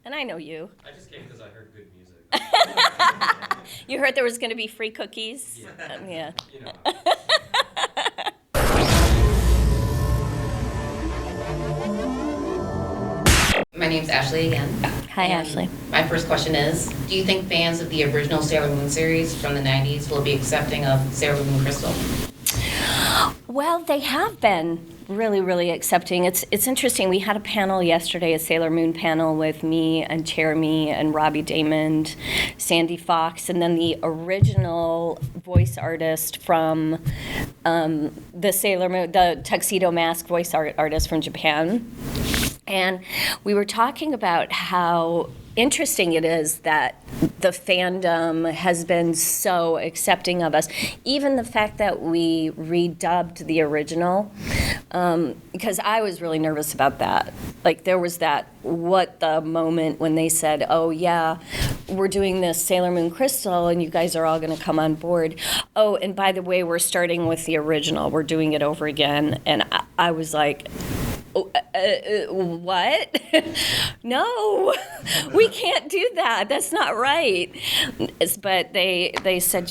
And I know you. I just came because I heard good music. You heard there was going to be free cookies? Yeah. Yeah. You know. My name's Ashley again. Hi, And Ashley. My first question is, do you think fans of the original Sailor Moon series from the 90s will be accepting of Sailor Moon Crystal? Well, they have been really, really accepting. It's interesting. We had a panel yesterday, a Sailor Moon panel with me and Jeremy and Robbie Damon, Sandy Fox, and then the original voice artist from the Sailor Moon, the Tuxedo Mask voice artist from Japan. And we were talking about how interesting it is that the fandom has been so accepting of us. Even the fact that we redubbed the original, because I was really nervous about that. Like, there was that what the moment when they said, oh yeah, we're doing this Sailor Moon Crystal and you guys are all going to come on board. Oh, and by the way, we're starting with the original. We're doing it over again. And I was like, what? No, we can't do that. That's not right. But they said,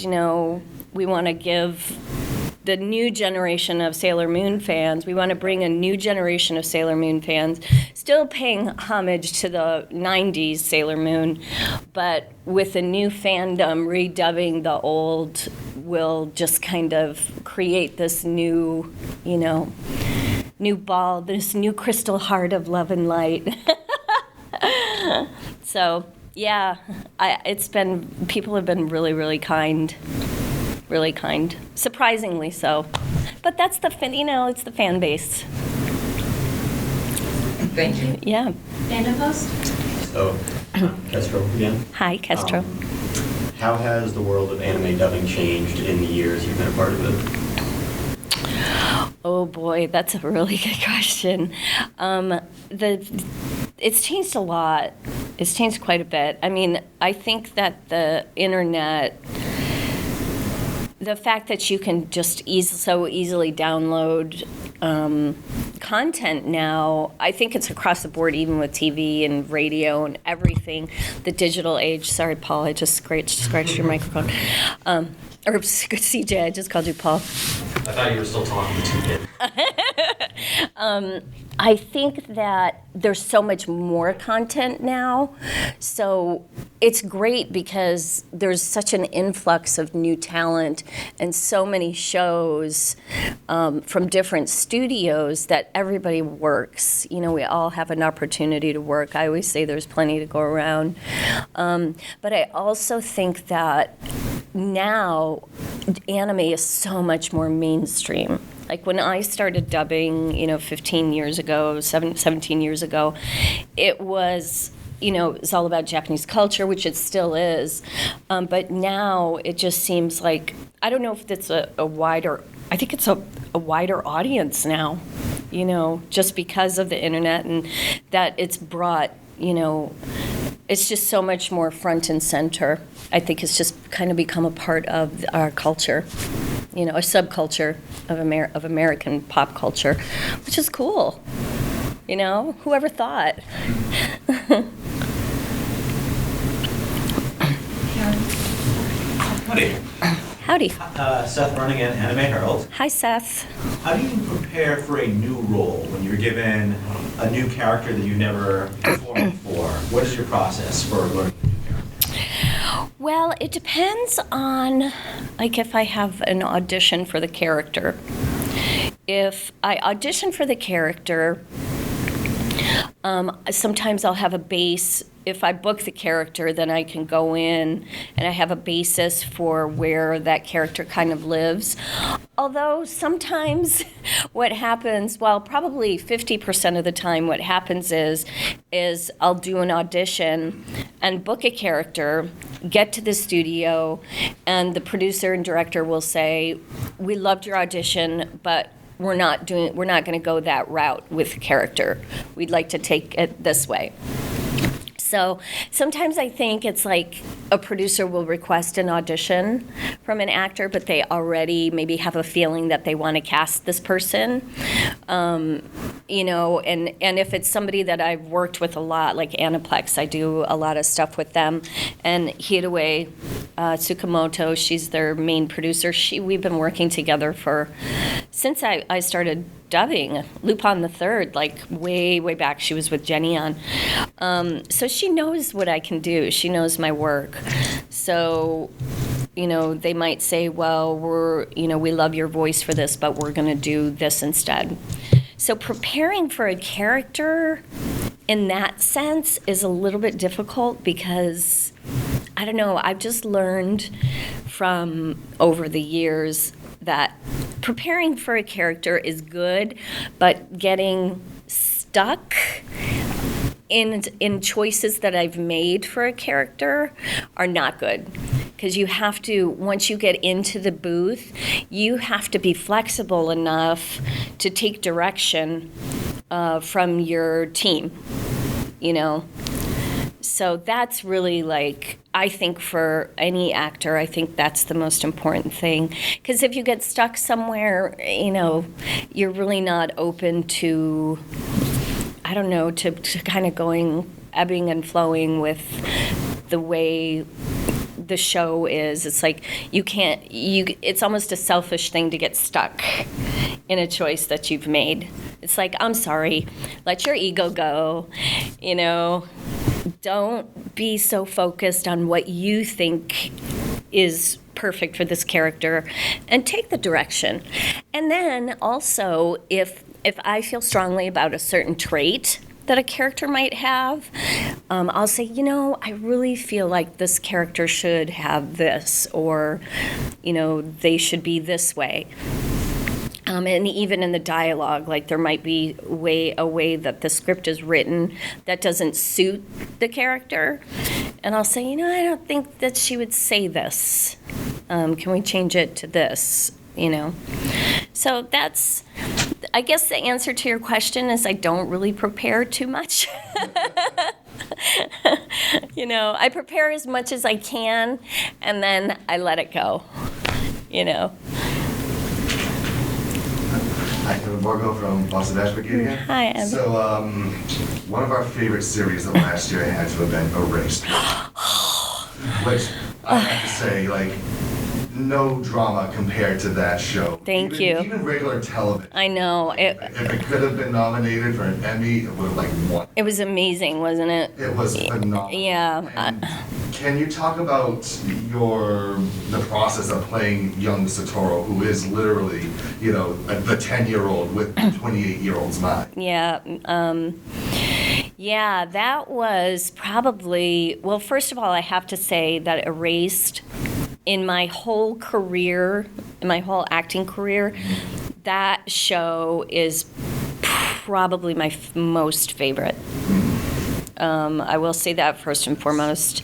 we want to give the new generation of Sailor Moon fans, we want to bring a new generation of Sailor Moon fans, still paying homage to the 90s Sailor Moon, but with a new fandom redubbing the old, will just kind of create this new, new ball, this new crystal heart of love and light. So, yeah, people have been really, really kind. Really kind. Surprisingly so. But that's it's the fan base. Thank you. Yeah. Fandom post? So, Kestro again. Hi, Kestro. How has the world of anime dubbing changed in the years you've been a part of it? Oh boy, that's a really good question. It's changed a lot. It's changed quite a bit. I mean, I think that the internet, the fact that you can just so easily download content now, I think it's across the board, even with TV and radio and everything, the digital age. Sorry, Paul, I just scratched your microphone. Or CJ, I just called you Paul. I thought you were still talking to kid. I think that there's so much more content now. So it's great because there's such an influx of new talent and so many shows from different studios that everybody works. We all have an opportunity to work. I always say there's plenty to go around. But I also think that now anime is so much more mainstream. Like when I started dubbing, 15 years ago, 17 years ago, it was, it's all about Japanese culture, which it still is. But now it just seems like, I don't know if it's a wider, I think it's a wider audience now, just because of the internet and that it's brought, it's just so much more front and center. I think it's just kind of become a part of our culture, a subculture of American pop culture, which is cool. Whoever thought? Howdy. Howdy. Seth Running at Anime Herald. Hi, Seth. How do you prepare for a new role when you're given a new character that you never performed before? What is your process for learning a new character? Well, it depends on, if I have an audition for the character. If I audition for the character, sometimes I'll have a base. If I book the character, then I can go in and I have a basis for where that character kind of lives. Although sometimes what happens, probably 50% of the time what happens is I'll do an audition and book a character, get to the studio, and the producer and director will say, we loved your audition, but we're not going to go that route with the character. We'd like to take it this way. So sometimes I think it's like a producer will request an audition from an actor, but they already maybe have a feeling that they want to cast this person. and if it's somebody that I've worked with a lot, like Aniplex, I do a lot of stuff with them. And Hideaway Tsukamoto, she's their main producer. We've been working together since I started dubbing Lupin III, like way back. She was with Jenny on. So she knows what I can do. She knows my work. So, they might say, well, we love your voice for this, but we're going to do this instead. So preparing for a character in that sense is a little bit difficult because, I don't know, I've just learned from over the years that preparing for a character is good, but getting stuck in choices that I've made for a character are not good. Because you have to, once you get into the booth, you have to be flexible enough to take direction from your team, So that's really I think for any actor, I think that's the most important thing. Because if you get stuck somewhere, you're really not open to, I don't know, to kind of going ebbing and flowing with the way the show is. It's like it's almost a selfish thing to get stuck in a choice that you've made. It's like, I'm sorry, let your ego go, don't be so focused on what you think is perfect for this character, and take the direction. And then also, if I feel strongly about a certain trait that a character might have, I'll say, I really feel like this character should have this, or, they should be this way. And even in the dialogue, there might be a way that the script is written that doesn't suit the character. And I'll say, I don't think that she would say this. Can we change it to this? So that's, I guess the answer to your question is I don't really prepare too much. I prepare as much as I can, and then I let it go, Hi, Kevin Borgo from Boston Dash Brigade again. Hi, Evan. So, one of our favorite series of last year had to have been Erased. Which, I have to say, no drama compared to that show. Thank you. Even regular television. I know. If it could have been nominated for an Emmy, it would have won. It was amazing, wasn't it? It was phenomenal. Yeah. And can you talk about the process of playing young Satoru, who is literally, the 10-year-old with the 28-year-old's mind? Yeah. Yeah, that was probably, well, first of all, I have to say that Erased, in my whole career, in my whole acting career, that show is probably my most favorite. I will say that first and foremost.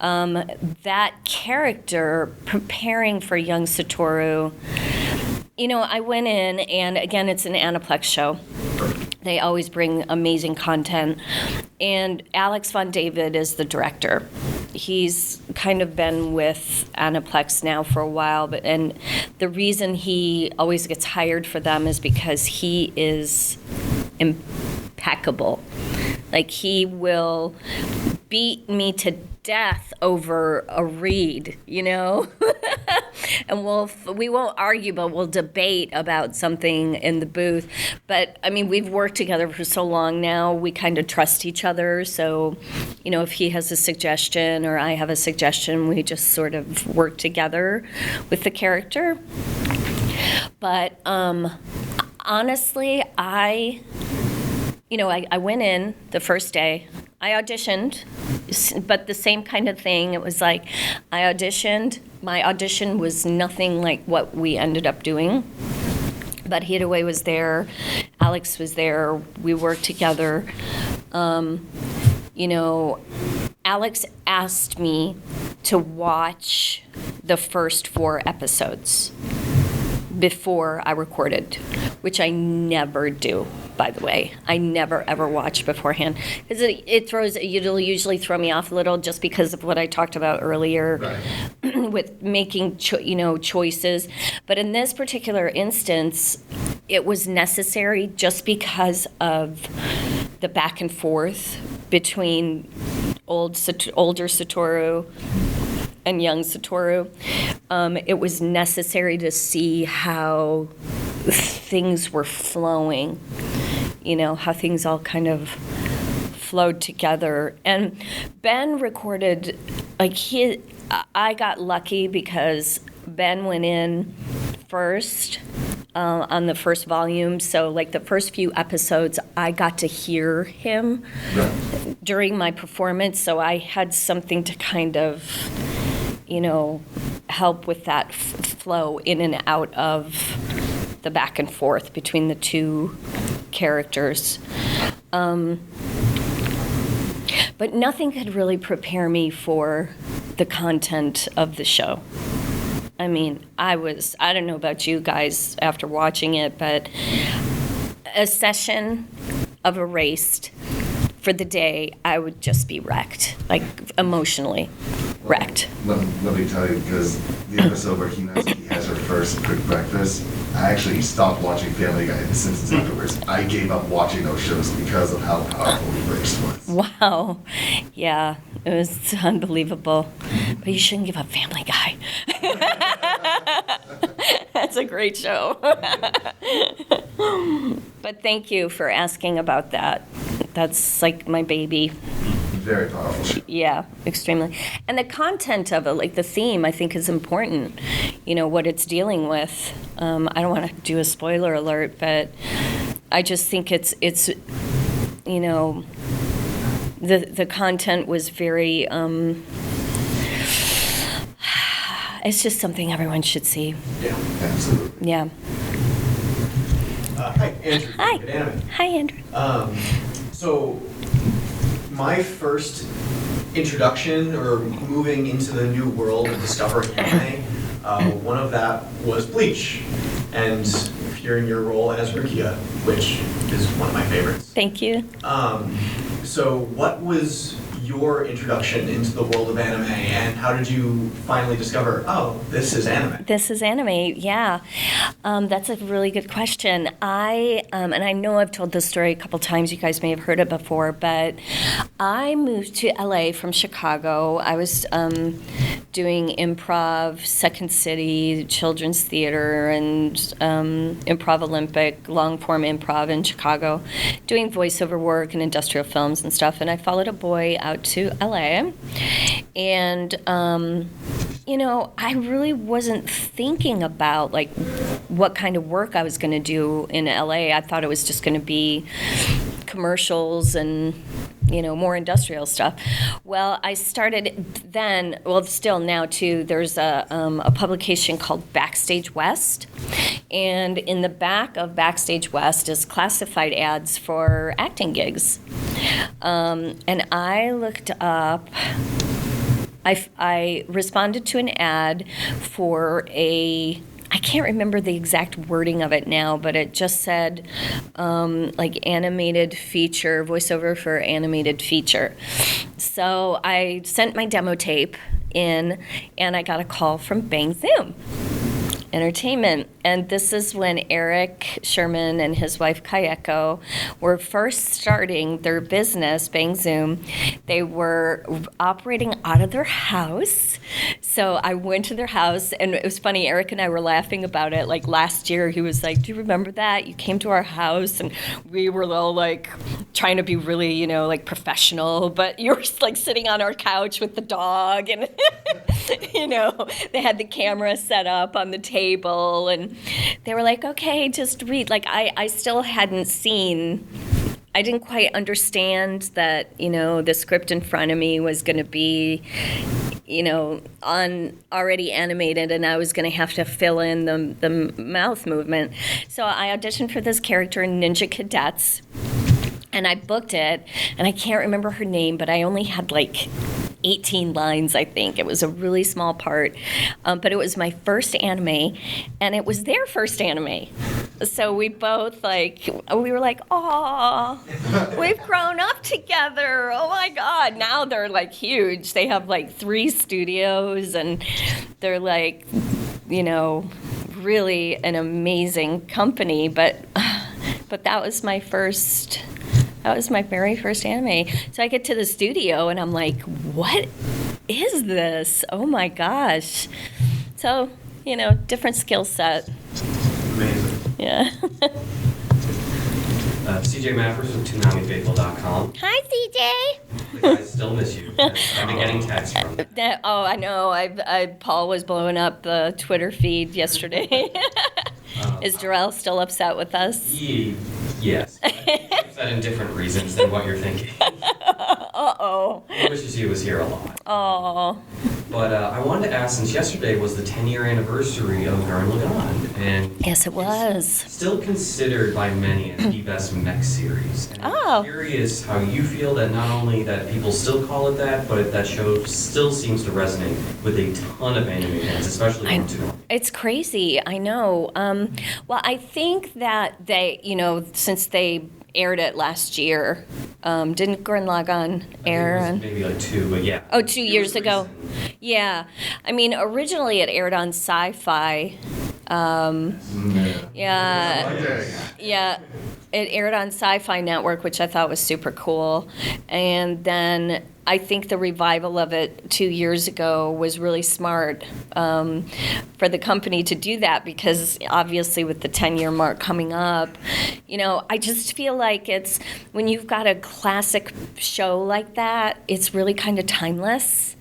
That character, preparing for young Satoru, I went in, and again, it's an Aniplex show. They always bring amazing content. And Alex Von David is the director. He's kind of been with Aniplex now for a while, and the reason he always gets hired for them is because he is impeccable. He will beat me to death over a read, and we won't argue, but we'll debate about something in the booth. But we've worked together for so long now, we kind of trust each other. So, if he has a suggestion or I have a suggestion, we just sort of work together with the character. But honestly, I went in the first day. I auditioned, but the same kind of thing. It was I auditioned. My audition was nothing like what we ended up doing. But Hideaway was there. Alex was there. We worked together. Alex asked me to watch the first 4 episodes before I recorded, which I never do, by the way. I never, ever watch beforehand. Because it'll usually throw me off a little just because of what I talked about earlier. Right. With making choices. But in this particular instance, it was necessary just because of the back and forth between older Satoru and young Satoru. It was necessary to see how things were flowing, how things all kind of flowed together. And Ben recorded, I got lucky because Ben went in first on the first volume. So the first few episodes, I got to hear him during my performance. So I had something to kind of, help with that flow in and out of the back and forth between the two characters. But nothing could really prepare me for the content of the show. I mean, I don't know about you guys after watching it, but a session of Erased for the day, I would just be wrecked, emotionally wrecked. Let me tell you, because the episode where Hinatsuki has her first quick breakfast, I actually stopped watching Family Guy and The Simpsons afterwards. I gave up watching those shows because of how powerful Erased was. Wow. Yeah, it was unbelievable. But you shouldn't give up Family Guy. That's a great show. But thank you for asking about that. That's my baby. Very powerful show. Yeah, extremely. And the content of it, the theme, I think is important. What it's dealing with. I don't want to do a spoiler alert, but I just think it's the content was very, it's just something everyone should see. Yeah. Absolutely. Yeah. Hi, Andrew. Hi. Good anime. Hi, Andrew. So, my first introduction or moving into the new world of discovering anime, one of that was Bleach, and hearing your role as Rukia, which is one of my favorites. Thank you. So, what was your introduction into the world of anime, and how did you finally discover, oh, this is anime? This is anime, yeah. That's a really good question. And I know I've told this story a couple times, you guys may have heard it before, but I moved to LA from Chicago. I was doing improv, Second City, Children's Theater, and Improv Olympic, long-form improv in Chicago, doing voiceover work and industrial films and stuff, and I followed a boy out to LA, and I really wasn't thinking about what kind of work I was going to do in LA. I thought it was just going to be commercials and more industrial stuff. Well, I started then, still now too, there's a publication called Backstage West, and in the back of Backstage West is classified ads for acting gigs. And I looked up, I responded to an ad for I can't remember the exact wording of it now, but it just said animated feature, voiceover for animated feature. So I sent my demo tape in, and I got a call from Bang Zoom Entertainment. And this is when Eric Sherman and his wife Kayeko were first starting their business, Bang Zoom. They were operating out of their house. So I went to their house, and it was funny, Eric and I were laughing about it. Last year, he was like, do you remember that? You came to our house, and we were all trying to be really, professional, but you were sitting on our couch with the dog, and, they had the camera set up on the table, and they were like, okay, just read. I still hadn't seen, I didn't quite understand that, the script in front of me was going to be, on already animated, and I was going to have to fill in the mouth movement. So I auditioned for this character in Ninja Cadets, and I booked it, and I can't remember her name, but I only had 18 lines, I think. It was a really small part, but it was my first anime, and it was their first anime. So we both we were like, "Aw, we've grown up together. Oh my God!" Now they're huge. They have 3 studios, and they're really an amazing company, but that was my first. That was my very first anime. So I get to the studio and I'm like, what is this? Oh my gosh. So, different skill set. Amazing. Yeah. CJ Maffers from ToonamiFaithful.com. Hi, CJ. The guys still miss you. I've been getting texts from them. I know. Paul was blowing up the Twitter feed yesterday. Is Jarrell still upset with us? Yes. Upset in different reasons than what you're thinking. Uh-oh. He wishes he was here a lot. Oh. But I wanted to ask, since yesterday was the 10-year anniversary of Gurren Lagann, and Yes, it was. still considered by many as the best mech series. And Oh. I'm curious how you feel that not only that people still call it that, but that show still seems to resonate with a ton of anime fans, especially from Toonami. It's crazy, I know. Well, I think that they, since they aired it last year, didn't Gurren Lagann air? I think it was maybe like 2, but yeah. Oh, 2 It was years ago. recent. Yeah. I mean, originally it aired on Sci-Fi. Yeah. It aired on Sci-Fi Network, which I thought was super cool. And then I think the revival of it 2 years ago was really smart for the company to do that, because obviously with the 10-year mark coming up, I just feel like it's, when you've got a classic show like that, it's really kind of timeless.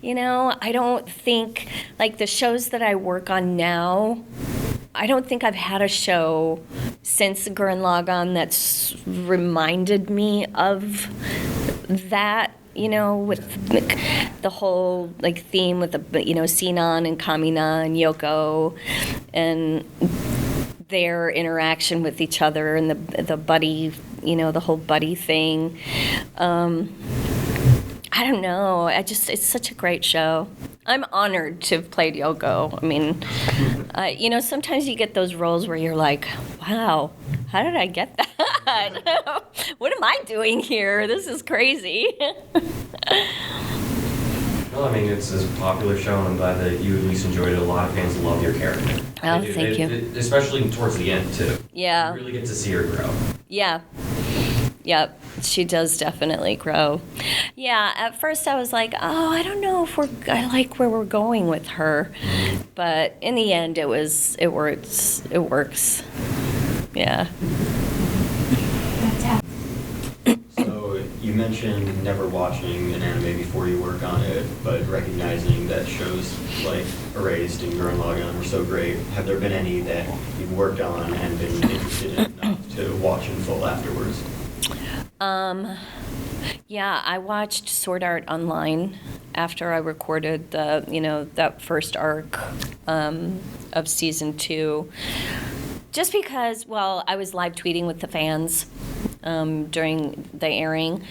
I don't think, like the shows that I work on now, I don't think I've had a show since Gurren Lagann that's reminded me of that, with the whole theme with the Sinan and Kamina and Yoko and their interaction with each other and the buddy, the whole buddy thing. I don't know. It's such a great show. I'm honored to have played Yoko. I mean, sometimes you get those roles where you're like, wow, how did I get that? What am I doing here? This is crazy. Well, I mean, it's a popular show, and I'm glad that you at least enjoyed it. A lot of fans love your character. Oh, They do. thank you. Especially towards the end, too. Yeah. You really get to see her grow. Yeah. Yep, she does definitely grow. Yeah, at first I was like, oh, I don't know if I like where we're going with her. But in the end, it works. Yeah. So you mentioned never watching an anime before you work on it, but recognizing that shows like Erased and Gurren Lagann were so great. Have there been any that you've worked on and been interested in enough to watch in full afterwards? Yeah, I watched Sword Art Online after I recorded that first arc of season 2. Just because, I was live tweeting with the fans during the airing,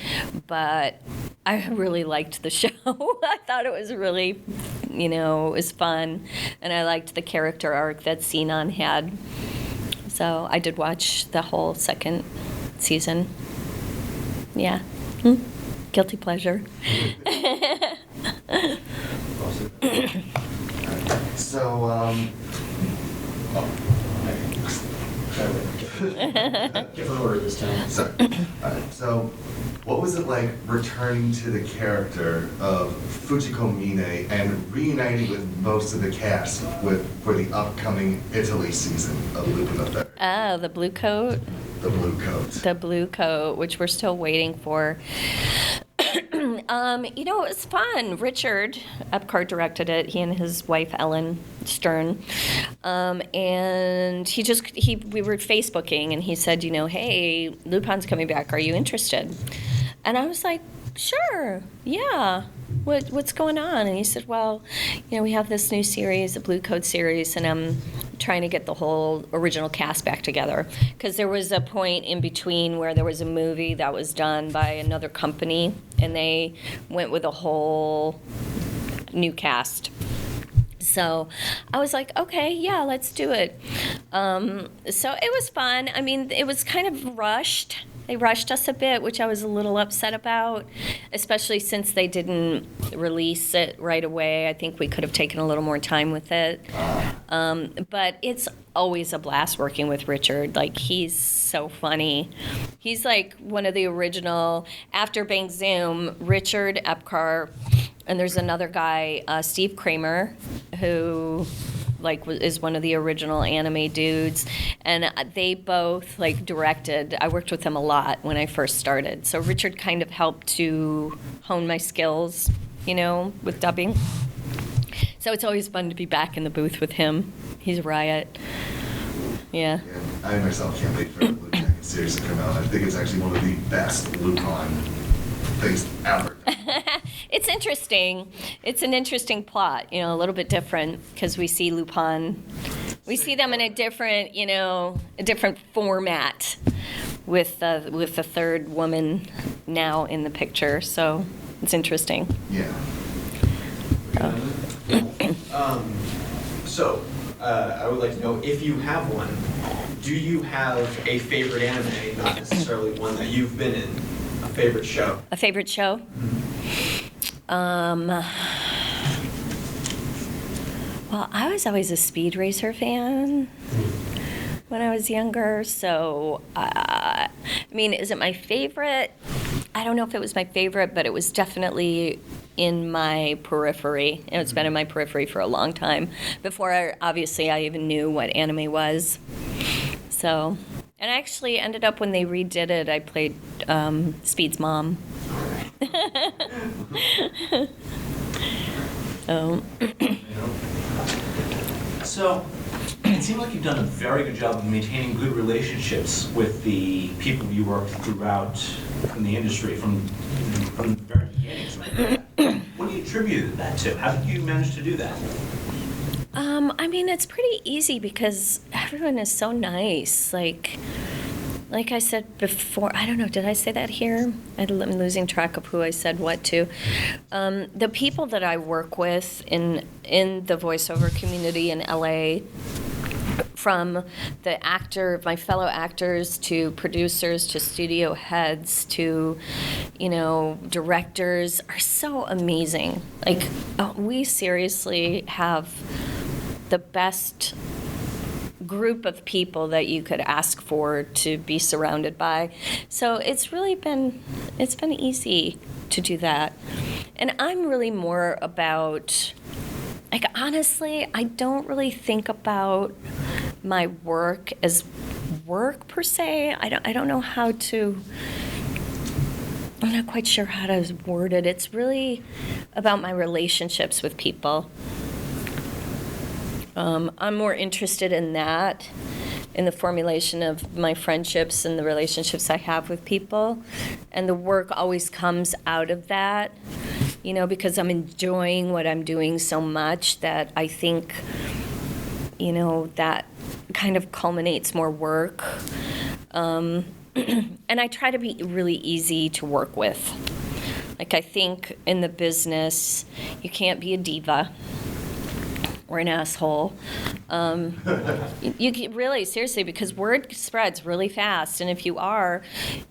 but I really liked the show. I thought it was really, it was fun, and I liked the character arc that Sinan had. So I did watch the whole second season. Yeah. Guilty pleasure. So, Different order this time. sorry. Alright, so what was it like returning to the character of Fujiko Mine and reuniting with most of the cast for the upcoming Italy season of Lupin III? Oh, the blue coat. The Blue Coat. The blue coat, which we're still waiting for. It was fun. Richard Epcar directed it. He and his wife Ellen Stern, and we were Facebooking, and he said, hey, Lupin's coming back. Are you interested? And I was like, sure, yeah. What's going on? And he said, well, we have this new series, the Blue Coat series, and I'm trying to get the whole original cast back together. Because there was a point in between where there was a movie that was done by another company, and they went with a whole new cast. So I was like, okay, yeah, let's do it. So it was fun. I mean, it was kind of rushed. They rushed us a bit, which I was a little upset about, especially since they didn't release it right away. I think we could have taken a little more time with it. But it's always a blast working with Richard. Like, he's so funny. He's like one of the original, after Bang Zoom, Richard Epcar, and there's another guy, Steve Kramer, who is one of the original anime dudes, and they both directed. I worked with them a lot when I first started, so Richard kind of helped to hone my skills, with dubbing. So it's always fun to be back in the booth with him. He's a riot. Yeah. I myself can't wait for the Blue Jacket series to come out. I think it's actually one of the best Lupin things ever. It's interesting. It's an interesting plot, a little bit different, because we see Lupin, we see them in a different, a different format with the third woman now in the picture. So it's interesting. Yeah. So, I would like to know, if you have one, do you have a favorite anime, not necessarily one that you've been in, a favorite show? A favorite show? Well, I was always a Speed Racer fan when I was younger, so, is it my favorite? I don't know if it was my favorite, but it was definitely in my periphery. It's been in my periphery for a long time, before I even knew what anime was. So, and I actually ended up, when they redid it, I played Speed's mom. So, it seems like you've done a very good job of maintaining good relationships with the people you work throughout in the industry from the very beginning. What do you attribute that to? How did you manage to do that? It's pretty easy, because everyone is so nice. Like I said before, I don't know, did I say that here? I'm losing track of who I said what to. The people that I work with in the voiceover community in LA, from my fellow actors to producers to studio heads to, directors, are so amazing. We seriously have the best group of people that you could ask for to be surrounded by. So it's been easy to do that. And I'm really more about, honestly, I don't really think about my work as work per se. I don't know how to, I'm not quite sure how to word it. It's really about my relationships with people. I'm more interested in that, in the formulation of my friendships and the relationships I have with people. And the work always comes out of that, because I'm enjoying what I'm doing so much that I think, that kind of culminates more work. And I try to be really easy to work with. I think in the business, you can't be a diva or an asshole. You really, seriously, because word spreads really fast, and if you are,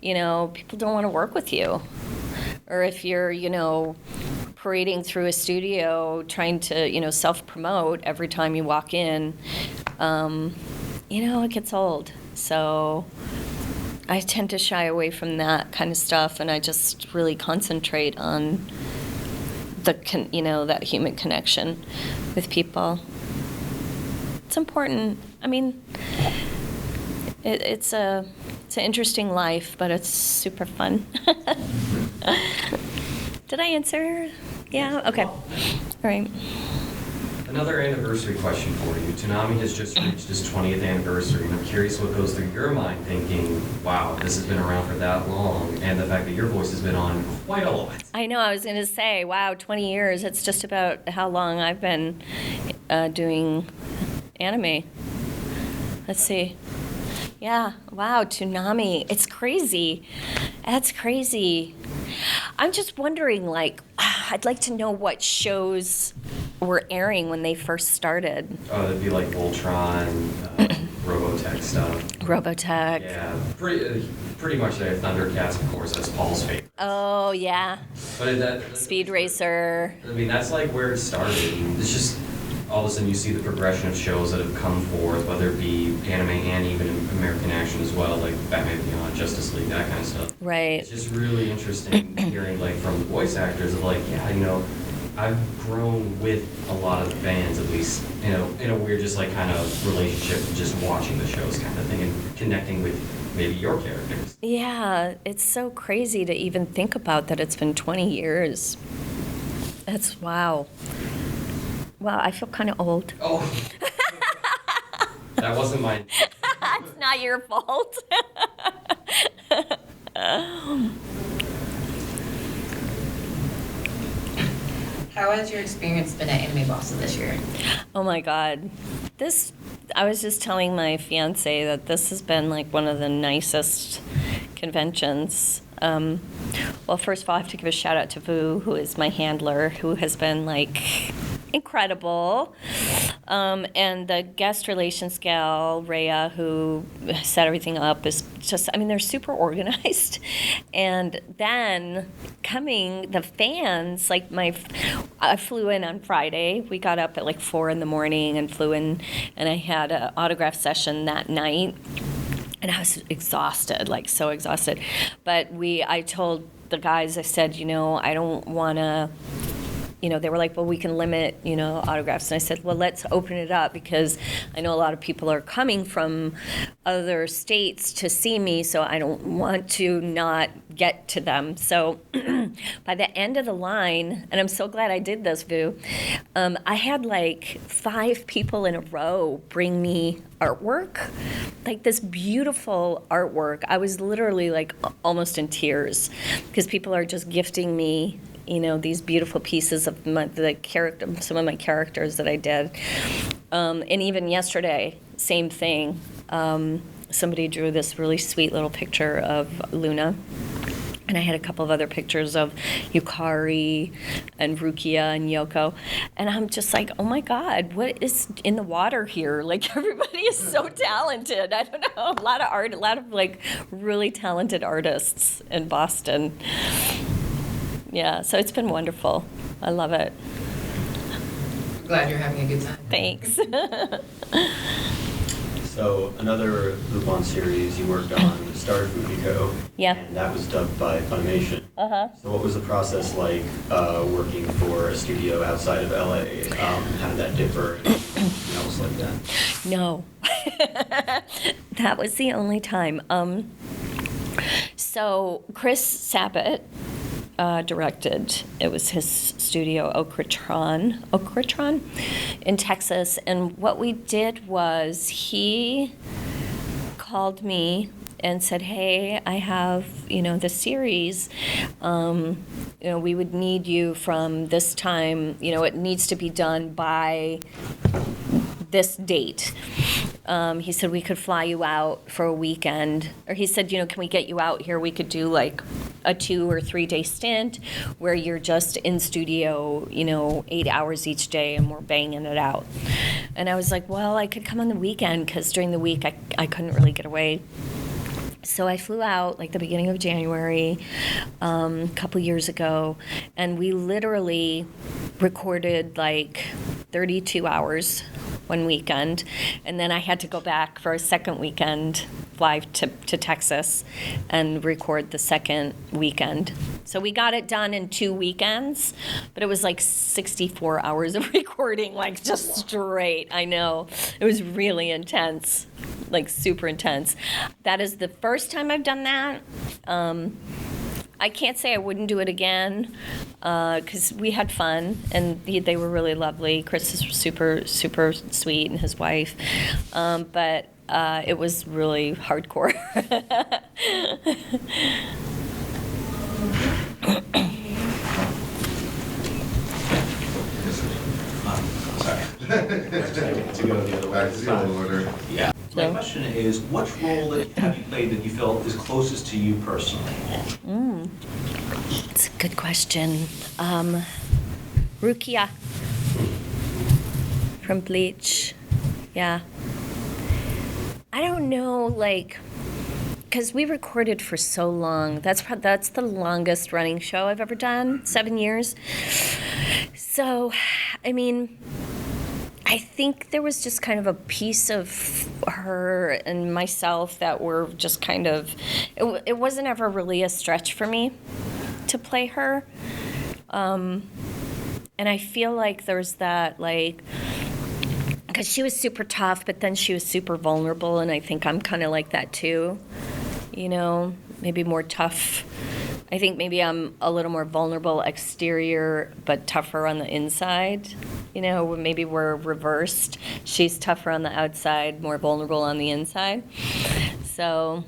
people don't want to work with you. Or if you're, parading through a studio trying to, self-promote every time you walk in, it gets old. So I tend to shy away from that kind of stuff, and I just really concentrate on that human connection with people. It's important. It's an interesting life, but it's super fun. Did I answer? Yeah? Okay. All right. Another anniversary question for you. Toonami has just reached its 20th anniversary, and I'm curious what goes through your mind thinking, wow, this has been around for that long, and the fact that your voice has been on quite a lot. I know, I was going to say, wow, 20 years. It's just about how long I've been doing anime. Let's see. Yeah, wow, Toonami. It's crazy. That's crazy. I'm just wondering, I'd like to know what shows were airing when they first started. It'd be like Voltron, Robotech stuff. Robotech. Yeah, pretty much Thundercats, of course, that's Paul's favorite. Oh, yeah. But Speed Racer. That's where it started. It's just, all of a sudden you see the progression of shows that have come forth, whether it be anime and even American action as well, like Batman Beyond, Justice League, that kind of stuff. Right. It's just really interesting hearing like from the voice actors of like, yeah, you know, I've grown with a lot of the fans, at least, you know, in a weird just like kind of relationship, just watching the shows kind of thing and connecting with maybe your characters. Yeah, it's so crazy to even think about that it's been 20 years. That's wow. Wow, I feel kind of old. Oh, that wasn't my. It's not your fault. How has your experience been at Anime Boston this year? Oh my God. I was just telling my fiance that this has been like one of the nicest conventions. Well, first of all, I have to give a shout out to Vu, who is my handler, who has been like incredible. And the guest relations gal, Rhea, who set everything up, is just, I mean, they're super organized. And then the fans, like I flew in on Friday. We got up at like 4 a.m. and flew in, and I had an autograph session that night. And I was exhausted, like so exhausted. But I told the guys, I said, you know, I don't want to, you know, they were like, well, we can limit, you know, autographs. And I said, well, let's open it up because I know a lot of people are coming from other states to see me, so I don't want to not get to them. So by the end of the line, and I'm so glad I did this, Vu, I had like 5 people in a row bring me artwork, like this beautiful artwork. I was literally like almost in tears because people are just gifting me, you know, these beautiful pieces of some of my characters that I did. And even yesterday, same thing. Somebody drew this really sweet little picture of Luna. And I had a couple of other pictures of Yukari and Rukia and Yoko. And I'm just like, oh my God, what is in the water here? Like, everybody is so talented. I don't know, a lot of like really talented artists in Boston. Yeah, so it's been wonderful. I love it. Glad you're having a good time. Thanks. So another Lupin series you worked on started Fukiko. Yeah. And that was dubbed by Funimation. Uh-huh. So what was the process like working for a studio outside of LA? How did that differ? Anything else like that? No. That was the only time. So Chris Sabat directed. It was his studio, Okratron in Texas. And what we did was he called me and said, hey, I have, you know, the series. You know, we would need you from this time. You know, it needs to be done by this date. He said we could fly you out for a weekend. Or he said, you know, can we get you out here? We could do like a 2 or 3 day stint where you're just in studio, you know, 8 hours each day and we're banging it out. And I was like, well, I could come on the weekend because during the week I couldn't really get away. So I flew out like the beginning of January, a couple years ago, and we literally recorded like 32 hours one weekend, and then I had to go back for a second weekend, fly to Texas, and record the second weekend. So we got it done in 2 weekends, but it was like 64 hours of recording, like just straight. I know. It was really intense, like super intense. That is the first time I've done that. I can't say I wouldn't do it again because we had fun and they were really lovely. Chris is super, super sweet and his wife. But it was really hardcore. Sorry. To go the other way. Back to the old order. Yeah. My So- question is, what role have you played that you felt is closest to you personally? It's a good question. Rukia from Bleach. Yeah. I don't know, like, because we recorded for so long. That's the longest running show I've ever done, 7 years. So, I mean, I think there was just kind of a piece of her and myself that were just kind of, it wasn't ever really a stretch for me to play her. And I feel like there's that, like, because she was super tough, but then she was super vulnerable, and I think I'm kind of like that too, you know, maybe more tough. I think maybe I'm a little more vulnerable exterior, but tougher on the inside. You know, maybe we're reversed. She's tougher on the outside, more vulnerable on the inside. So,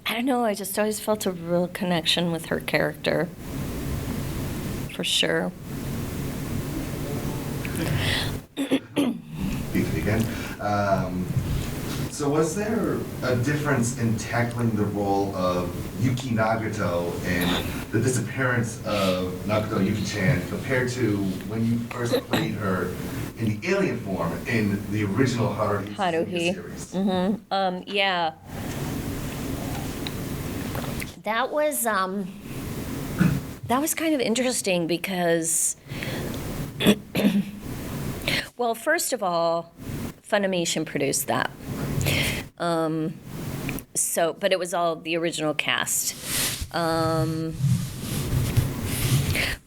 I don't know, I just always felt a real connection with her character. For sure. Again. So was there a difference in tackling the role of Yuki Nagato and the disappearance of Nagato Yuki-chan compared to when you first played her in the alien form in the original Haruhi series? Yeah. That was kind of interesting because, well, first of all, Funimation produced that. But it was all the original cast. But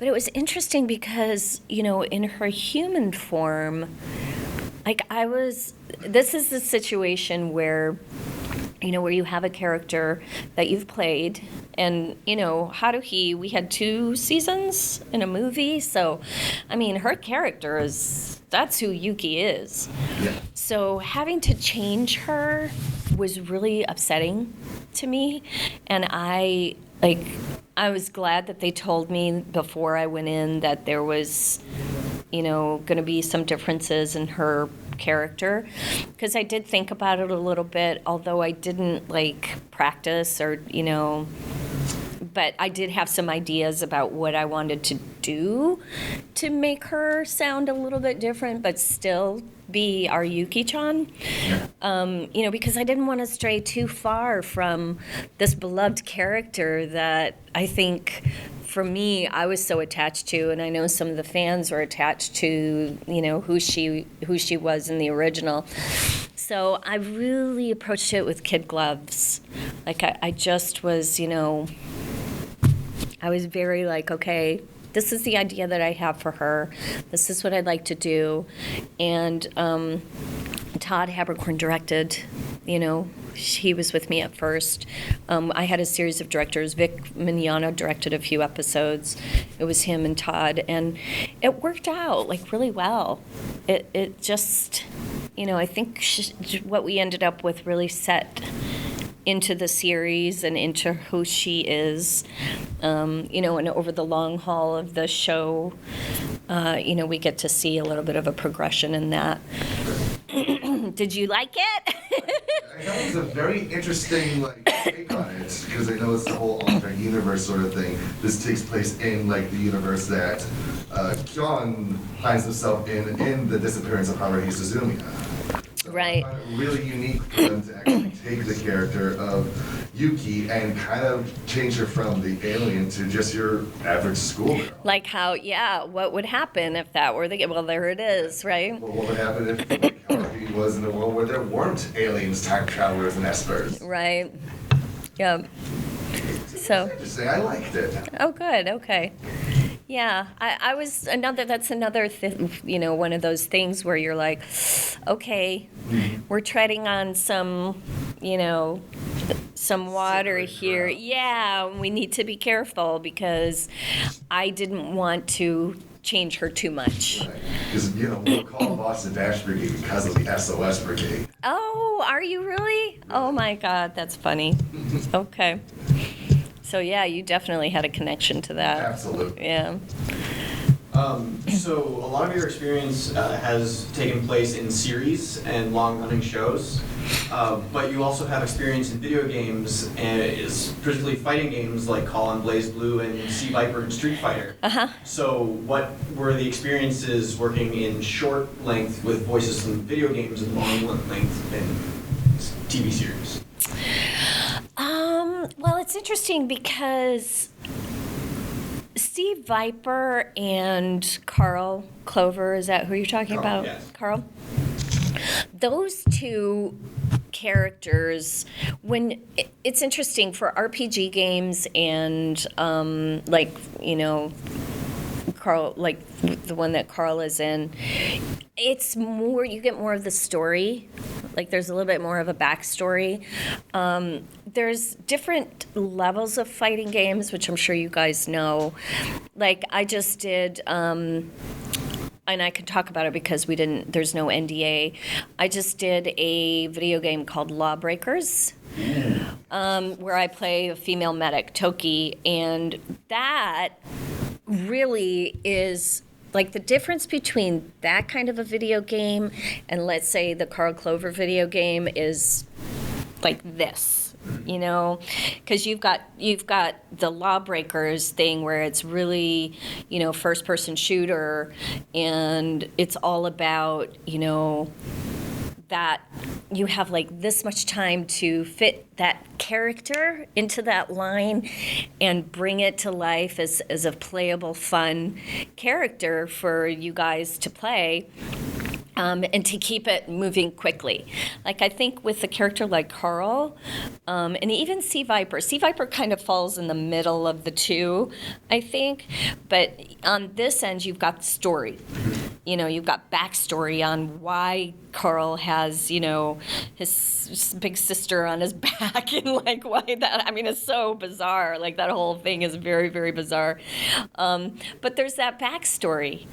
it was interesting because, you know, in her human form, like this is the situation where, you know, where you have a character that you've played, and, you know, Haruhi, we had 2 seasons in a movie, so, I mean, her character that's who Yuki is. Yeah. So having to change her was really upsetting to me, and I was glad that they told me before I went in that there was, you know, going to be some differences in her character, because I did think about it a little bit, although I didn't practice or, you know, but I did have some ideas about what I wanted to do to make her sound a little bit different, but still be our Yuki-chan. You know, because I didn't want to stray too far from this beloved character that I think, for me, I was so attached to, and I know some of the fans were attached to, you know, who she was in the original. So I really approached it with kid gloves. Like I just was, you know, I was very okay, this is the idea that I have for her. This is what I'd like to do. And Todd Haberkorn directed, you know, he was with me at first. I had a series of directors. Vic Mignogna directed a few episodes. It was him and Todd, and it worked out really well. It just, you know, I think what we ended up with really set into the series and into who she is, you know, and over the long haul of the show, you know, we get to see a little bit of a progression in that. Did you like it? I thought it was a very interesting take on it, because I know it's the whole alternate universe sort of thing. This takes place in the universe that Kyon finds himself in the disappearance of Haruhi Suzumiya. So Right. I find it really unique for them to actually take the character of Yuki and kind of change her from the alien to just your average schoolgirl. Like how, yeah, what would happen if that were well, there it is, right? Well, what would happen if Haruhi was in a world where there weren't aliens, time travelers, and espers? Right. Yeah. So. Interesting. I liked it. Oh, good. Okay. Yeah, I was that's another you know, one of those things where you're like, okay, we're treading on some, you know, some water here. Yeah, we need to be careful because I didn't want to change her too much. Because, you know, we'll call Boston Dash Brigade because of the SOS Brigade. Oh, are you really? Oh my God, that's funny. Okay. So yeah, you definitely had a connection to that. Absolutely. Yeah. So a lot of your experience has taken place in series and long-running shows, but you also have experience in video games, and particularly fighting games like Call on Blaze Blue and Sea Viper and Street Fighter. Uh-huh. So what were the experiences working in short length with voices in video games and long length in TV series? Well, it's interesting because Steve Viper and Carl Clover, is that who you're talking Carl, about? yes. Carl? Those two characters, it's interesting for RPG games and like, you know, Carl, like the one that Carl is in, it's more, you get more of the story. Like there's a little bit more of a backstory. There's different levels of fighting games, which I'm sure you guys know. Like I just did, and I can talk about it because there's no NDA. I just did a video game called Lawbreakers, where I play a female medic, Toki, and that really is like the difference between that kind of a video game and let's say the Carl Clover video game is like this, you know, because you've got the Lawbreakers thing where it's really, you know, first person shooter, and it's all about, you know, that you have like this much time to fit that character into that line and bring it to life as a playable, fun character for you guys to play. And to keep it moving quickly. Like I think with a character like Carl, and even Sea Viper kind of falls in the middle of the two, I think. But on this end, you've got the story. You know, you've got backstory on why Carl has, you know, his big sister on his back and like why that, I mean, it's so bizarre. Like that whole thing is very, very bizarre. But there's that backstory,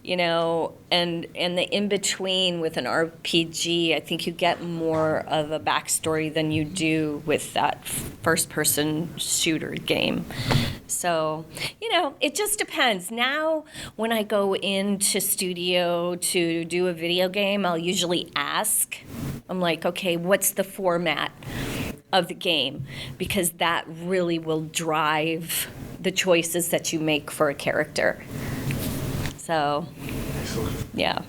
you know, and the in-between with an RPG, I think you get more of a backstory than you do with that first-person shooter game. So, you know, it just depends. Now, when I go into studio to do a video game, I'll usually ask, I'm like, okay, what's the format of the game? Because that really will drive the choices that you make for a character. So, yeah.